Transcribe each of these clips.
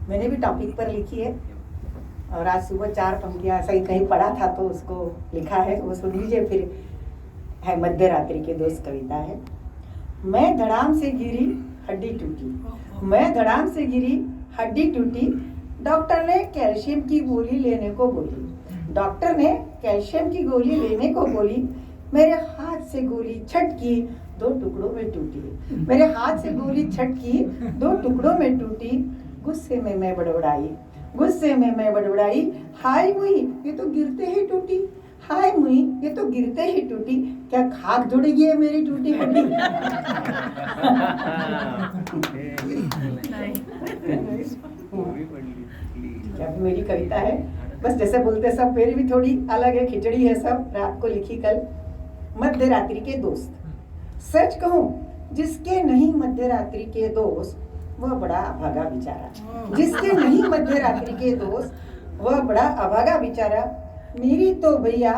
मैंने भी टॉपिक पर लिखी है और आज सुबह 4 पंक्तियाँ ऐसा ही कहीं पढ़ा था तो उसको लिखा है, वो सुन लीजिए फिर। है मध्य रात्रि के दोस्त कविता है। मैं धड़ाम से गिरी हड्डी टूटी, मैं धड़ाम से गिरी हड्डी टूटी, डॉक्टर ने कैल्शियम की गोली लेने को बोली, डॉक्टर ने कैल्शियम की गोली लेने को बोली, मेरे हाथ से गोली छटकी 2 टुकड़ों में टूटी, मेरे हाथ से गोली छटकी 2 टुकड़ों में टूटी, गुस्से में मैं बड़बड़ाई, गुस्से में मैं बड़बड़ाई, हाय मुई ये तो गिरते ही टूटी, हाय मुई ये तो गिरते ही टूटी, क्या खाक जुड़ेगी है मेरी टूटी हड्डी। क्या मेरी कविता है, बस जैसे बोलते सब, मेरी भी थोड़ी अलग है, खिचड़ी है सब, रात को लिखी कल। मध्य रात्रि के दोस्त। सच कहूं जिसके नहीं मध्य रात्रि के दोस्त वह बड़ा अभागा बेचारा, जिसके नहीं मध्य रात्रि के दोस्त वह बड़ा अभागा बेचारा। मेरी तो भैया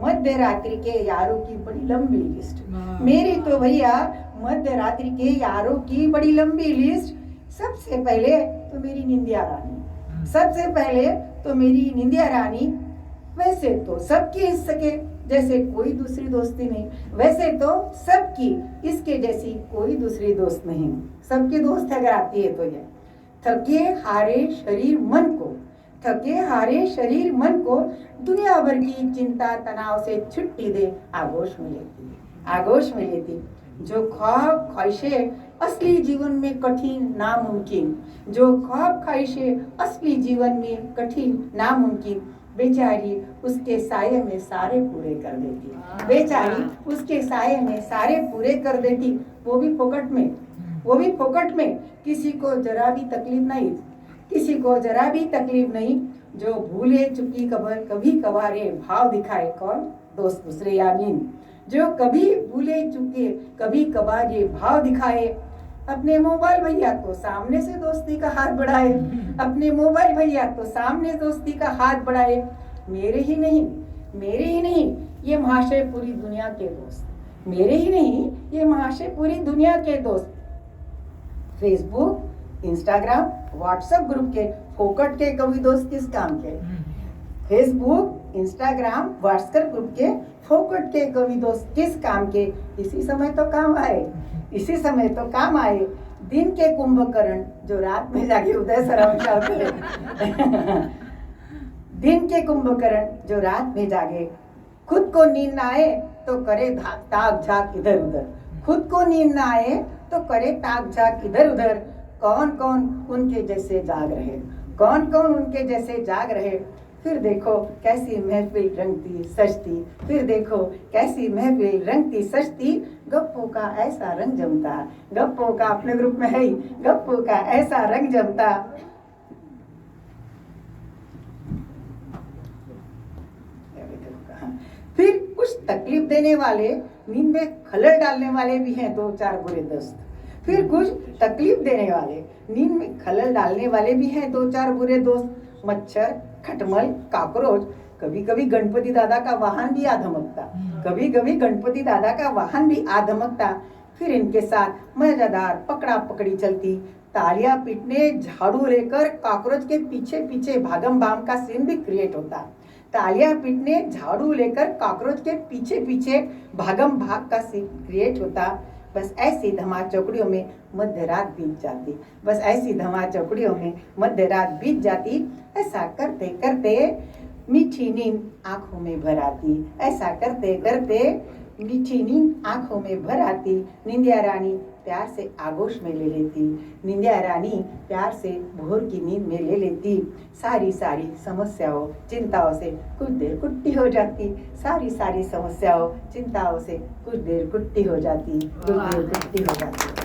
मध्य रात्रि के यारों की बड़ी लंबी लिस्ट, मेरी तो भैया मध्य रात्रि के यारों की बड़ी लंबी लिस्ट। सबसे पहले तो मेरी निंदिया रानी, सबसे पहले तो मेरी निंदिया रानी। वैसे तो सबकी इस सके जैसे कोई दूसरी दोस्ती नहीं, वैसे तो सबकी इसके जैसी कोई दूसरी दोस्त नहीं। सबकी दोस्त अगर आती है तो ये थके हारे शरीर मन को, थके हारे शरीर मन को दुनिया भर की चिंता तनाव से छुट्टी दे आगोश में लेती, आगोश में लेती। जो ख्वाब ख्वाहिशें असली जीवन में कठिन नामुमकिन, जो ख्वाब ख्वाहिशें असली जीवन में कठिन नामुमकिन, बेचारी उसके साये में सारे पूरे कर देती, बेचारी उसके साये में सारे पूरे कर देती। वो भी फोकट में, वो भी फोकट में, किसी को जरा भी तकलीफ नहीं, किसी को जरा भी तकलीफ नहीं। जो भूले चुकी कबर कभी कभारे भाव दिखाए, कौन दोस्त दूसरे यामीन, जो कभी भूले चुके कभी कभार ये भाव दिखाए। अपने मोबाइल भैया तो सामने से दोस्ती का हाथ बढ़ाए, अपने मोबाइल भैया तो सामने दोस्ती का हाथ बढ़ाए। मेरे ही नहीं, मेरे ही नहीं ये महाशय पूरी दुनिया के दोस्त, मेरे ही नहीं ये महाशय पूरी दुनिया के दोस्त। फेसबुक इंस्टाग्राम व्हाट्सएप ग्रुप के फोकट के कभी दोस्त किस काम के, फेसबुक इंस्टाग्राम व्हाट्सएप ग्रुप के फोकट के कभी दोस्त किस काम के। इसी समय तो काम आए, इसी समय तो काम आए। दिन के कुंभकर्ण जो रात में जागे उदय सरवंशा करे, दिन के कुंभकर्ण जो रात में जागे, खुद को नींद ना आए तो करे ताक झाक इधर उधर, खुद को नींद ना आए तो करे ताक झाक इधर उधर। कौन कौन उनके जैसे जाग रहे, कौन कौन उनके जैसे जाग रहे। फिर देखो कैसी महफिल रंगती सजती, फिर देखो कैसी महफिल रंगती सजती। गप्पों का ऐसा रंग जमता, गप्पों का अपने ग्रुप में है ही, गप्पों का ऐसा रंग जमता। फिर कुछ तकलीफ देने वाले, नींद में खलल डालने वाले भी हैं 2-4 बुरे दोस्त। फिर कुछ तकलीफ देने वाले, नींद में खलल डालने वाले भी हैं 2-4 बुरे दोस्त। मच्छर, खटमल, काकरोच, कभी कभी गणपति दादा का वाहन भी आधमकता, कभी कभी गणपति दादा का वाहन भी आधमकता। फिर इनके साथ मजेदार पकड़ा पकड़ी चलती, तालियां पीटने झाड़ू लेकर काकरोच के पीछे पीछे भागम भाम का सीन भी क्रिएट होता, तालियां पीटने झाड़ू लेकर काकरोच के पीछे पीछे भागम भाग का सीन क्रिएट होता। बस ऐसी धमा चौकड़ियों में मध्य रात बीत जाती, बस ऐसी धमा चौकड़ियों में मध्य रात बीत जाती। ऐसा करते करते मीठी नींद आंखों में भर आती, ऐसा करते करते मीठी नींद आंखों में भर आती। निंदिया रानी प्यार से आगोश में ले लेती, निंदिया रानी प्यार से भोर की नींद में ले लेती। सारी सारी समस्याओं चिंताओं से कुछ देर कुट्टी हो जाती, सारी सारी समस्याओं चिंताओं से कुछ देर कुट्टी हो जाती, कुछ देर कुट्टी हो जाती।